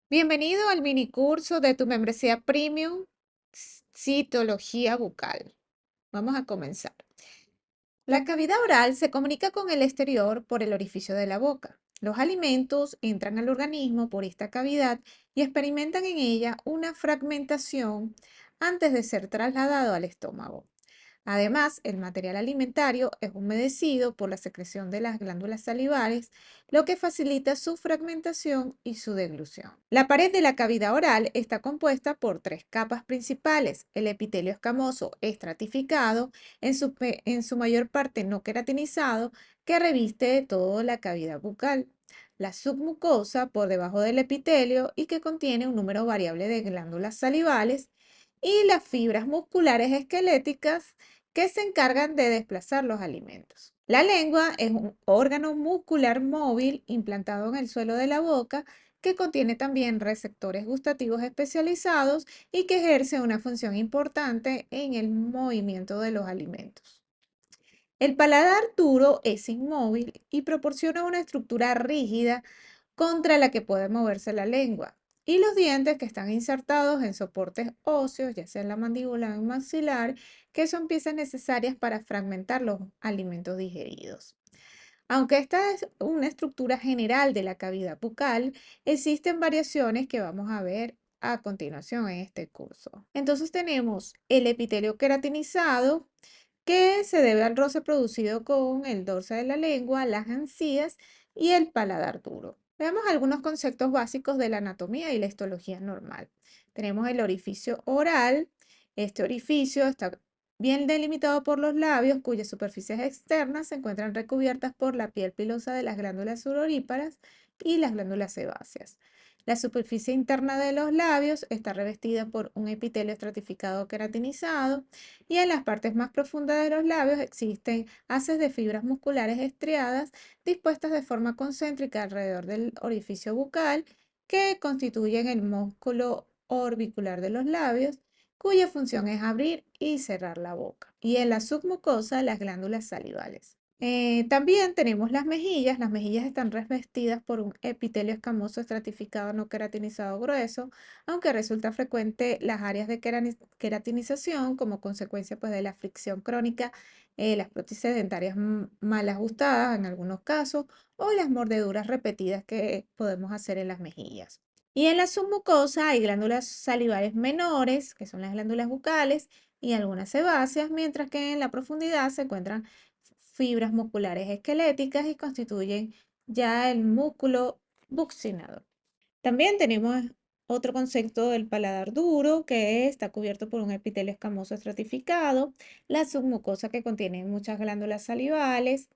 Bienvenido al mini curso de tu membresía Premium Citología Bucal. Vamos a comenzar. La cavidad oral se comunica con el exterior por el orificio de la boca. Los alimentos entran al organismo por esta cavidad y experimentan en ella una fragmentación antes de ser trasladado al estómago. Además, el material alimentario es humedecido por la secreción de las glándulas salivares, lo que facilita su fragmentación y su deglución. La pared de la cavidad oral está compuesta por tres capas principales: el epitelio escamoso estratificado, en su mayor parte no queratinizado, que reviste toda la cavidad bucal; la submucosa por debajo del epitelio y que contiene un número variable de glándulas salivales; y las fibras musculares esqueléticas que se encargan de desplazar los alimentos. La lengua es un órgano muscular móvil implantado en el suelo de la boca que contiene también receptores gustativos especializados y que ejerce una función importante en el movimiento de los alimentos. El paladar duro es inmóvil y proporciona una estructura rígida contra la que puede moverse la lengua, y los dientes que están insertados en soportes óseos, ya sea en la mandíbula o en maxilar, que son piezas necesarias para fragmentar los alimentos digeridos. Aunque esta es una estructura general de la cavidad bucal, existen variaciones que vamos a ver a continuación en este curso. Entonces tenemos el epitelio queratinizado, que se debe al roce producido con el dorso de la lengua, las encías y el paladar duro. Veamos algunos conceptos básicos de la anatomía y la histología normal. Tenemos el orificio oral. Este orificio está bien delimitado por los labios, cuyas superficies externas se encuentran recubiertas por la piel pilosa de las glándulas sudoríparas y las glándulas sebáceas. La superficie interna de los labios está revestida por un epitelio estratificado queratinizado, y en las partes más profundas de los labios existen haces de fibras musculares estriadas dispuestas de forma concéntrica alrededor del orificio bucal, que constituyen el músculo orbicular de los labios, cuya función es abrir y cerrar la boca. Y en la submucosa, las glándulas salivales. También tenemos las mejillas. Las mejillas están revestidas por un epitelio escamoso estratificado no queratinizado grueso, aunque resulta frecuente las áreas de queratinización como consecuencia, pues, de la fricción crónica, las prótesis dentarias mal ajustadas en algunos casos, o las mordeduras repetidas que podemos hacer en las mejillas. Y en la submucosa hay glándulas salivales menores, que son las glándulas bucales, y algunas sebáceas, mientras que en la profundidad se encuentran fibras musculares esqueléticas y constituyen ya el músculo buccinador. También tenemos otro concepto del paladar duro, que está cubierto por un epitelio escamoso estratificado, la submucosa, que contiene muchas glándulas salivales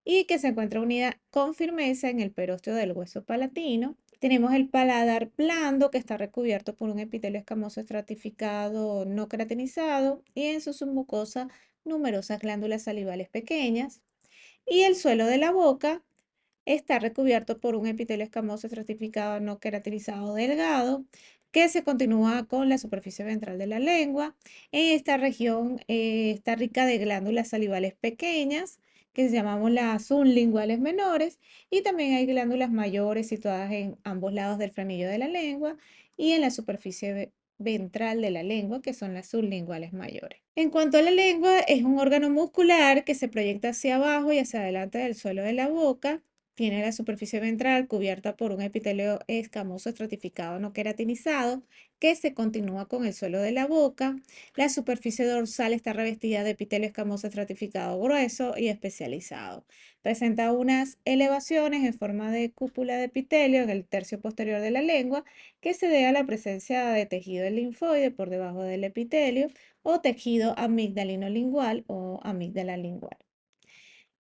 y que se encuentra unida con firmeza en el perósteo del hueso palatino. Tenemos el paladar blando, que está recubierto por un epitelio escamoso estratificado no queratinizado y en su submucosa numerosas glándulas salivales pequeñas. Y el suelo de la boca está recubierto por un epitelio escamoso estratificado no queratinizado delgado, que se continúa con la superficie ventral de la lengua. En esta región está rica de glándulas salivales pequeñas, que llamamos las sublinguales menores, y también hay glándulas mayores situadas en ambos lados del frenillo de la lengua y en la superficie ventral de la lengua, que son las sublinguales mayores. En cuanto a la lengua, es un órgano muscular que se proyecta hacia abajo y hacia adelante del suelo de la boca. Tiene la superficie ventral cubierta por un epitelio escamoso estratificado no queratinizado, que se continúa con el suelo de la boca. La superficie dorsal está revestida de epitelio escamoso estratificado grueso y especializado. Presenta unas elevaciones en forma de cúpula de epitelio en el tercio posterior de la lengua, que se debe a la presencia de tejido linfoide por debajo del epitelio o tejido amigdalino lingual o amígdala lingual.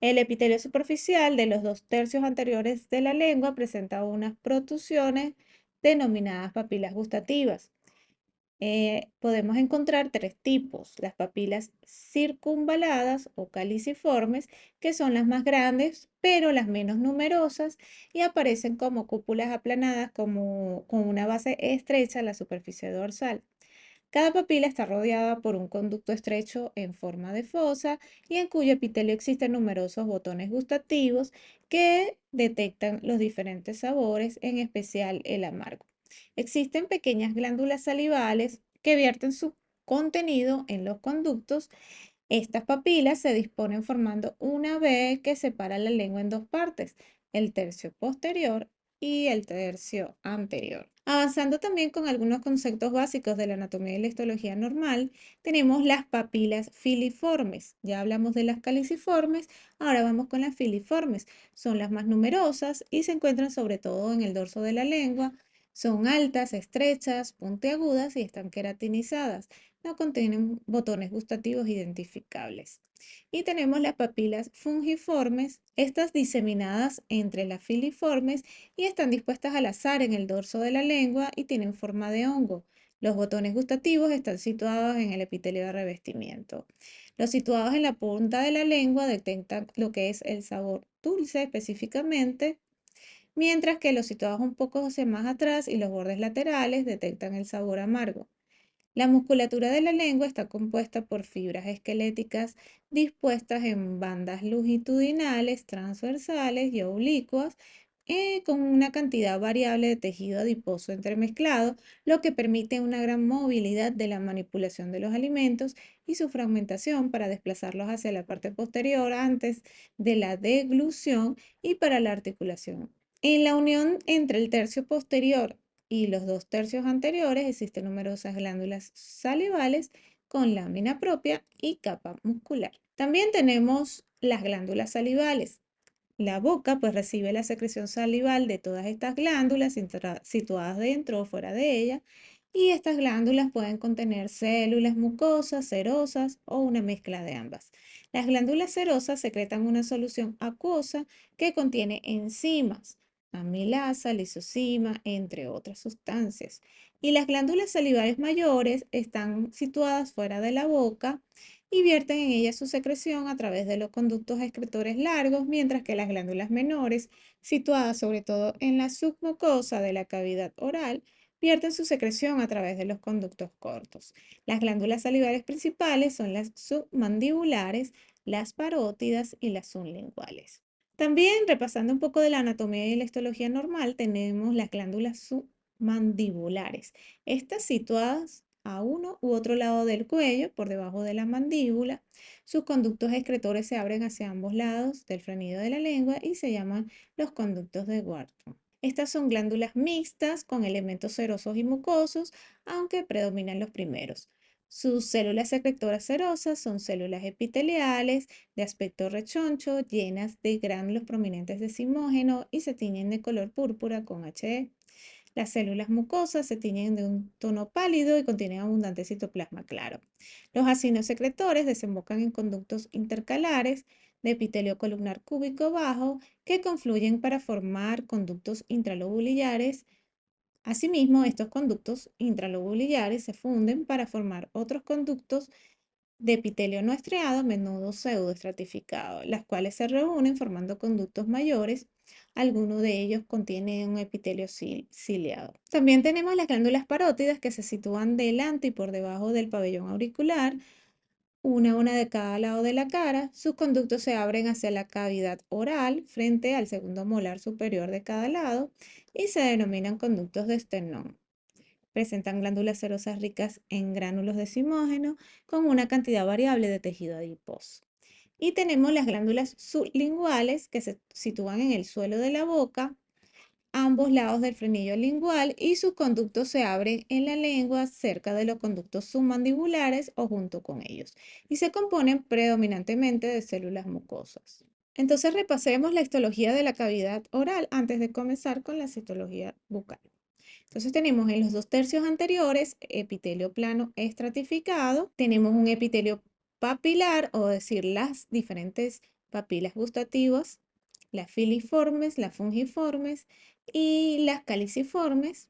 El epitelio superficial de los dos tercios anteriores de la lengua presenta unas protusiones denominadas papilas gustativas. Podemos encontrar tres tipos: las papilas circunvaladas o caliciformes, que son las más grandes, pero las menos numerosas, y aparecen como cúpulas aplanadas como, con una base estrecha en la superficie dorsal. Cada papila está rodeada por un conducto estrecho en forma de fosa y en cuyo epitelio existen numerosos botones gustativos que detectan los diferentes sabores, en especial el amargo. Existen pequeñas glándulas salivales que vierten su contenido en los conductos. Estas papilas se disponen formando una V que separa la lengua en dos partes, el tercio posterior y el tercio anterior. Avanzando también con algunos conceptos básicos de la anatomía y la histología normal, tenemos las papilas filiformes. Ya hablamos de las caliciformes, ahora vamos con las filiformes. Son las más numerosas y se encuentran sobre todo en el dorso de la lengua. Son altas, estrechas, puntiagudas y están queratinizadas. No contienen botones gustativos identificables. Y tenemos las papilas fungiformes, estas diseminadas entre las filiformes y están dispuestas al azar en el dorso de la lengua y tienen forma de hongo. Los botones gustativos están situados en el epitelio de revestimiento. Los situados en la punta de la lengua detectan lo que es el sabor dulce específicamente, mientras que los situados un poco hacia más atrás y los bordes laterales detectan el sabor amargo. La musculatura de la lengua está compuesta por fibras esqueléticas dispuestas en bandas longitudinales, transversales y oblicuas, con una cantidad variable de tejido adiposo entremezclado, lo que permite una gran movilidad de la manipulación de los alimentos y su fragmentación para desplazarlos hacia la parte posterior antes de la deglución y para la articulación. En la unión entre el tercio posterior y los dos tercios anteriores existen numerosas glándulas salivales con lámina propia y capa muscular. También tenemos las glándulas salivales. La boca pues recibe la secreción salival de todas estas glándulas situadas dentro o fuera de ella, y estas glándulas pueden contener células mucosas, serosas o una mezcla de ambas. Las glándulas serosas secretan una solución acuosa que contiene enzimas, amilasa, lisozima, entre otras sustancias. Y las glándulas salivales mayores están situadas fuera de la boca y vierten en ella su secreción a través de los conductos excretores largos, mientras que las glándulas menores, situadas sobre todo en la submucosa de la cavidad oral, vierten su secreción a través de los conductos cortos. Las glándulas salivales principales son las submandibulares, las parótidas y las sublinguales. También, repasando un poco de la anatomía y la histología normal, tenemos las glándulas submandibulares. Estas situadas a uno u otro lado del cuello, por debajo de la mandíbula. Sus conductos excretores se abren hacia ambos lados del frenillo de la lengua y se llaman los conductos de Wharton. Estas son glándulas mixtas con elementos serosos y mucosos, aunque predominan los primeros. Sus células secretoras serosas son células epiteliales de aspecto rechoncho, llenas de gránulos prominentes de zimógeno y se tiñen de color púrpura con HE. Las células mucosas se tiñen de un tono pálido y contienen abundante citoplasma claro. Los acinos secretores desembocan en conductos intercalares de epitelio columnar cúbico bajo que confluyen para formar conductos intralobulillares. Asimismo, estos conductos intralobulillares se funden para formar otros conductos de epitelio no estriado, a menudo pseudoestratificado, las cuales se reúnen formando conductos mayores. Algunos de ellos contienen un epitelio ciliado. También tenemos las glándulas parótidas que se sitúan delante y por debajo del pabellón auricular, una de cada lado de la cara. Sus conductos se abren hacia la cavidad oral frente al segundo molar superior de cada lado y se denominan conductos de esternón. Presentan glándulas serosas ricas en gránulos de zimógeno con una cantidad variable de tejido adiposo. Y tenemos las glándulas sublinguales que se sitúan en el suelo de la boca, a ambos lados del frenillo lingual, y sus conductos se abren en la lengua cerca de los conductos submandibulares o junto con ellos, y se componen predominantemente de células mucosas. Entonces repasemos la histología de la cavidad oral antes de comenzar con la citología bucal. Entonces tenemos en los dos tercios anteriores epitelio plano estratificado, tenemos un epitelio papilar, o decir, las diferentes papilas gustativas, las filiformes, las fungiformes y las caliciformes.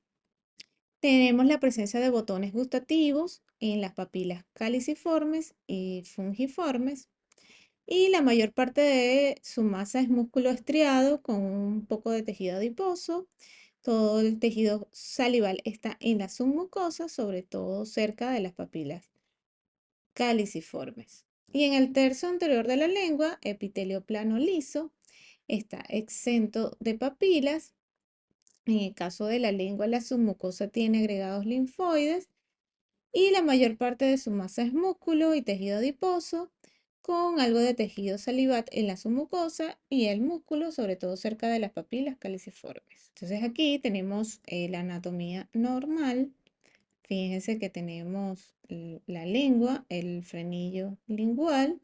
Tenemos la presencia de botones gustativos en las papilas caliciformes y fungiformes. Y la mayor parte de su masa es músculo estriado con un poco de tejido adiposo. Todo el tejido salival está en la submucosa, sobre todo cerca de las papilas caliciformes. Y en el tercio anterior de la lengua, epitelio plano liso, está exento de papilas En el caso de la lengua, la submucosa tiene agregados linfoides y la mayor parte de su masa es músculo y tejido adiposo, con algo de tejido salival en la submucosa y el músculo, sobre todo cerca de las papilas caliciformes. Entonces aquí tenemos la anatomía normal. Fíjense que tenemos la lengua, el frenillo lingual,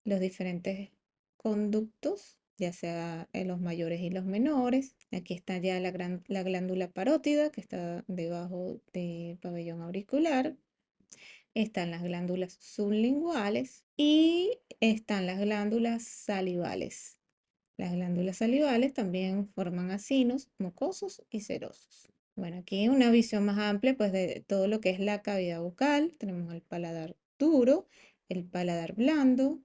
los diferentes conductos, ya sea en los mayores y los menores. Aquí está ya la glándula parótida, que está debajo del pabellón auricular. Están las glándulas sublinguales y están las glándulas salivales. Las glándulas salivales también forman acinos mucosos y serosos. Bueno, aquí una visión más amplia pues de todo lo que es la cavidad bucal. Tenemos el paladar duro, el paladar blando,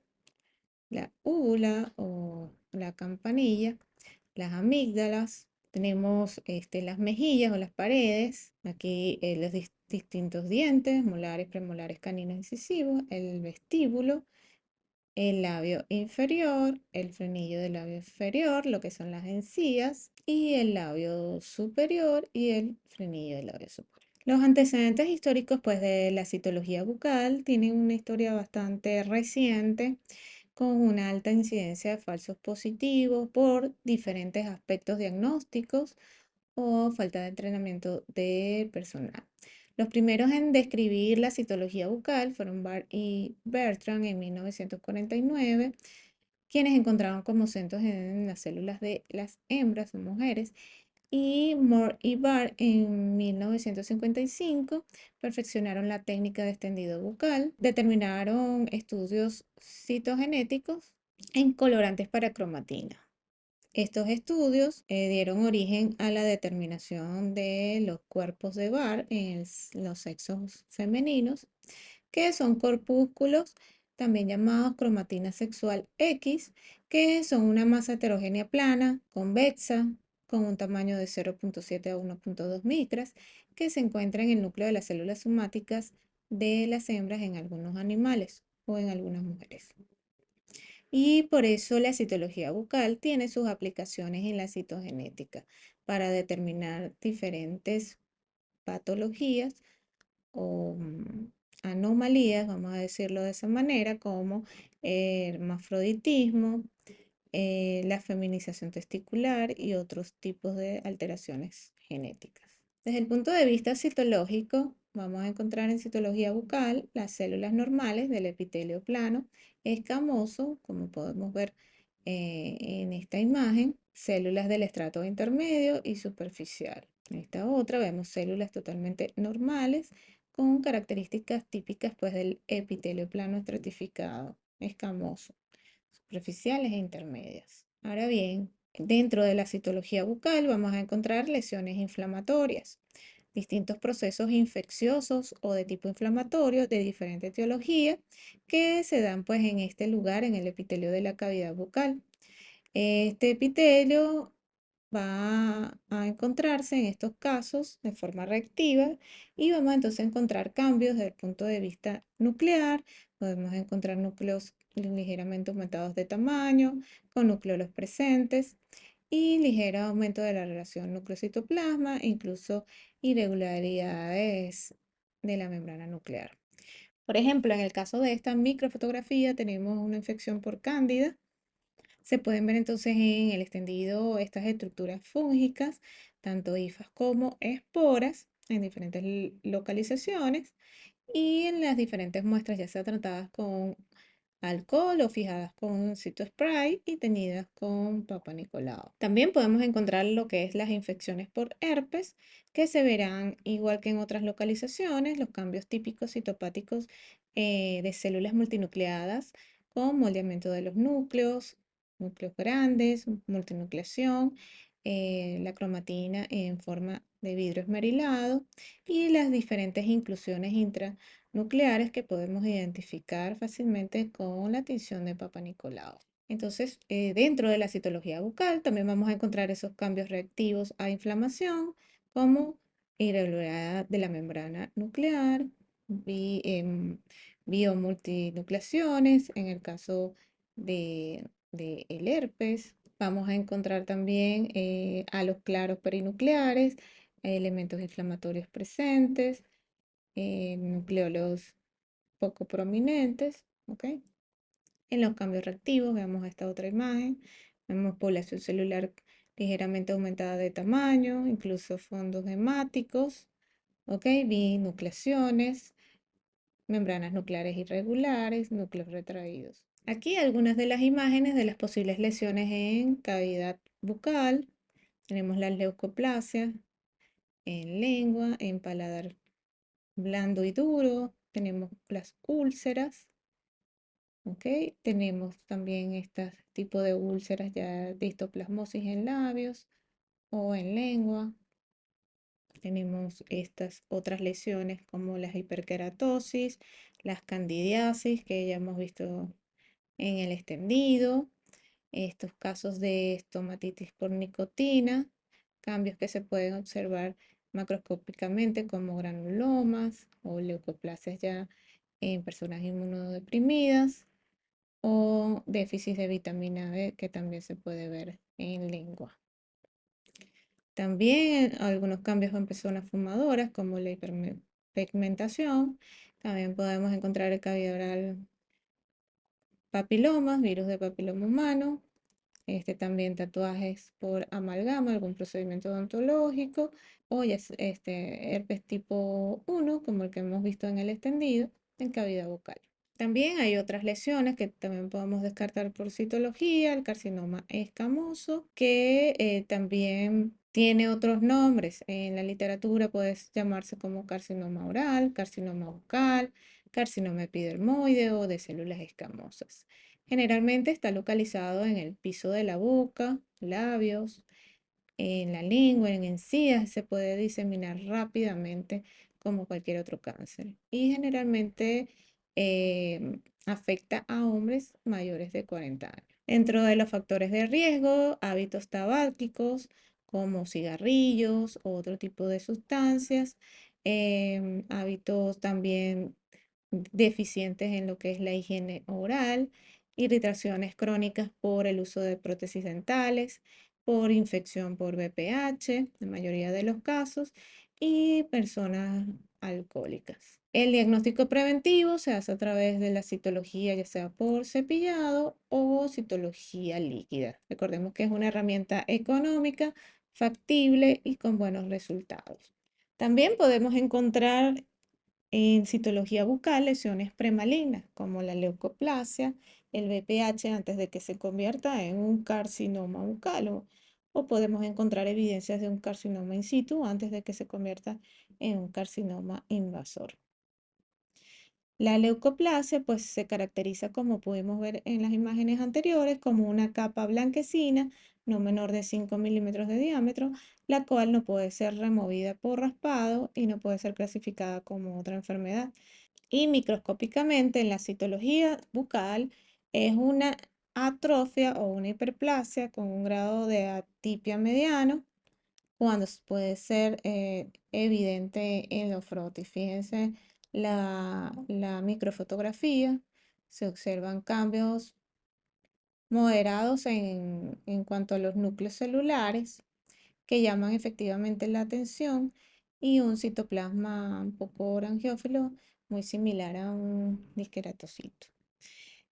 la úvula o la campanilla, las amígdalas, tenemos las mejillas o las paredes, aquí los distintos dientes, molares, premolares, caninos, incisivos, el vestíbulo, el labio inferior, el frenillo del labio inferior, lo que son las encías, y el labio superior y el frenillo del labio superior. Los antecedentes históricos pues, de la citología bucal tienen una historia bastante reciente con una alta incidencia de falsos positivos por diferentes aspectos diagnósticos o falta de entrenamiento de personal. Los primeros en describir la citología bucal fueron Barr y Bertrand en 1949, quienes encontraron como centros en las células de las hembras o mujeres, y Moore y Barr en 1955 perfeccionaron la técnica de extendido bucal, determinaron estudios citogenéticos en colorantes para cromatina. Estos estudios dieron origen a la determinación de los cuerpos de Barr en los sexos femeninos, que son corpúsculos, también llamados cromatina sexual X, que son una masa heterogénea plana, convexa, con un tamaño de 0.7 a 1.2 micras, que se encuentra en el núcleo de las células somáticas de las hembras en algunos animales o en algunas mujeres. Y por eso la citología bucal tiene sus aplicaciones en la citogenética para determinar diferentes patologías o anomalías, vamos a decirlo de esa manera, como hermafroditismo, la feminización testicular y otros tipos de alteraciones genéticas. Desde el punto de vista citológico, vamos a encontrar en citología bucal las células normales del epitelio plano, escamoso, como podemos ver en esta imagen, células del estrato intermedio y superficial. En esta otra vemos células totalmente normales con características típicas pues, del epitelio plano estratificado, escamoso, superficiales e intermedias. Ahora bien, dentro de la citología bucal vamos a encontrar lesiones inflamatorias, distintos procesos infecciosos o de tipo inflamatorio de diferente etiología que se dan pues en este lugar, en el epitelio de la cavidad bucal. Este epitelio va a encontrarse en estos casos de forma reactiva y vamos entonces a encontrar cambios desde el punto de vista nuclear. Podemos encontrar núcleos ligeramente aumentados de tamaño, con nucleolos presentes y ligero aumento de la relación núcleo-citoplasma, incluso irregularidades de la membrana nuclear. Por ejemplo, en el caso de esta microfotografía tenemos una infección por cándida. Se pueden ver entonces en el extendido estas estructuras fúngicas, tanto hifas como esporas, en diferentes localizaciones y en las diferentes muestras, ya sea tratadas con alcohol o fijadas con citospray y teñidas con Papa Nicolau. También podemos encontrar lo que es las infecciones por herpes, que se verán igual que en otras localizaciones, los cambios típicos citopáticos de células multinucleadas con moldeamiento de los núcleos, núcleos grandes, multinucleación, la cromatina en forma de vidrio esmerilado y las diferentes inclusiones intranucleares que podemos identificar fácilmente con la tinción de Papa Nicolau. Entonces, dentro de la citología bucal también vamos a encontrar esos cambios reactivos a inflamación, como irregularidad de la membrana nuclear, biomultinucleaciones, en el caso del herpes, Vamos a encontrar también halos claros perinucleares, elementos inflamatorios presentes, nucleolos poco prominentes, ¿ok? En los cambios reactivos, veamos esta otra imagen, vemos población celular ligeramente aumentada de tamaño, incluso fondos hemáticos, ¿ok? Binucleaciones, membranas nucleares irregulares, núcleos retraídos. Aquí algunas de las imágenes de las posibles lesiones en cavidad bucal. Tenemos la leucoplasia en lengua, en paladar blando y duro. Tenemos las úlceras, ¿ok? Tenemos también este tipo de úlceras ya de histoplasmosis en labios o en lengua. Tenemos estas otras lesiones como las hiperkeratosis, las candidiasis que ya hemos visto en el extendido, estos casos de estomatitis por nicotina, cambios que se pueden observar macroscópicamente como granulomas o leucoplasias ya en personas inmunodeprimidas o déficit de vitamina B que también se puede ver en lengua. También algunos cambios en personas fumadoras como la hiperpigmentación. También podemos encontrar el cavidad oral papilomas, virus de papiloma humano, también tatuajes por amalgama, algún procedimiento odontológico, o ya herpes tipo 1, como el que hemos visto en el extendido, en cavidad bucal. También hay otras lesiones que también podemos descartar por citología, el carcinoma escamoso, que también tiene otros nombres. En la literatura puede llamarse como carcinoma oral, carcinoma bucal, carcinoma epidermoide o de células escamosas. Generalmente está localizado en el piso de la boca, labios, en la lengua, en encías, se puede diseminar rápidamente como cualquier otro cáncer. Y generalmente afecta a hombres mayores de 40 años. Dentro de los factores de riesgo, hábitos tabáquicos como cigarrillos o otro tipo de sustancias, hábitos también deficientes en lo que es la higiene oral, irritaciones crónicas por el uso de prótesis dentales, por infección por VPH, en la mayoría de los casos, y personas alcohólicas. El diagnóstico preventivo se hace a través de la citología, ya sea por cepillado o citología líquida. Recordemos que es una herramienta económica, factible y con buenos resultados. También podemos encontrar en citología bucal, lesiones premalignas como la leucoplasia, el VPH antes de que se convierta en un carcinoma bucal o podemos encontrar evidencias de un carcinoma in situ antes de que se convierta en un carcinoma invasor. La leucoplasia pues se caracteriza, como pudimos ver en las imágenes anteriores, como una capa blanquecina no menor de 5 milímetros de diámetro, la cual no puede ser removida por raspado y no puede ser clasificada como otra enfermedad. Y microscópicamente en la citología bucal es una atrofia o una hiperplasia con un grado de atipia mediano cuando puede ser evidente en los frotis. Fíjense la microfotografía, se observan cambios moderados en cuanto a los núcleos celulares que llaman efectivamente la atención y un citoplasma un poco orangiófilo muy similar a un disqueratocito.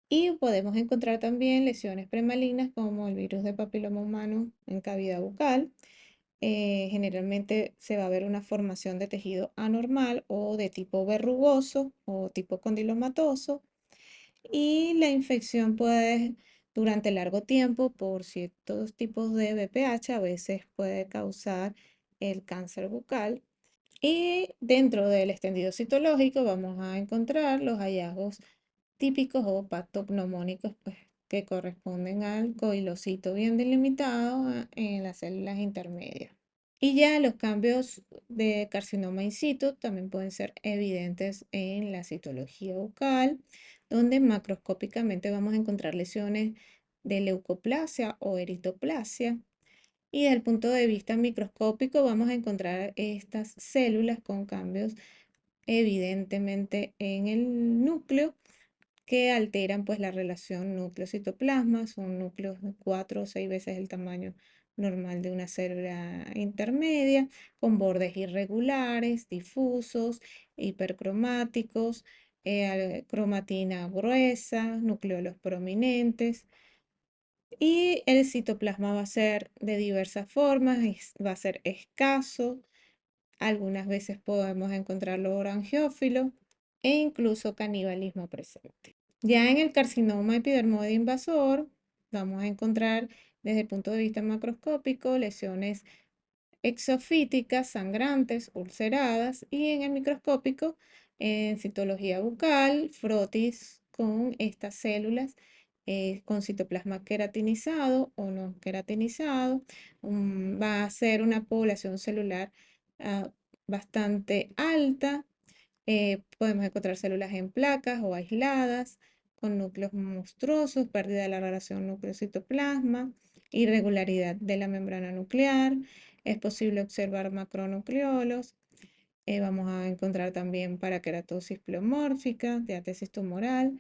Y podemos encontrar también lesiones premalignas como el virus de papiloma humano en cavidad bucal. Generalmente se va a ver una formación de tejido anormal o de tipo verrugoso o tipo condilomatoso y la infección puede, durante largo tiempo, por ciertos tipos de BPH, a veces puede causar el cáncer bucal. Y dentro del extendido citológico vamos a encontrar los hallazgos típicos o patognomónicos, pues, que corresponden al coilocito bien delimitado en las células intermedias. Y ya los cambios de carcinoma in situ también pueden ser evidentes en la citología bucal, donde macroscópicamente vamos a encontrar lesiones de leucoplasia o eritoplasia. Y desde el punto de vista microscópico vamos a encontrar estas células con cambios evidentemente en el núcleo que alteran pues la relación núcleo-citoplasma. Son núcleos de 4 o 6 veces el tamaño normal de una célula intermedia, con bordes irregulares, difusos, hipercromáticos, cromatina gruesa, nucleolos prominentes. Y el citoplasma va a ser de diversas formas, va a ser escaso, algunas veces podemos encontrarlo orangiófilo e incluso canibalismo presente. Ya en el carcinoma epidermoide invasor vamos a encontrar desde el punto de vista macroscópico lesiones exofíticas, sangrantes, ulceradas y en el microscópico, en citología bucal, frotis con estas células con citoplasma queratinizado o no queratinizado. Va a ser una población celular ah, bastante alta. Podemos encontrar células en placas o aisladas, con núcleos monstruosos, pérdida de la relación núcleo-citoplasma, irregularidad de la membrana nuclear. Es posible observar macronucleolos. Vamos a encontrar también paraqueratosis pleomórfica, diátesis tumoral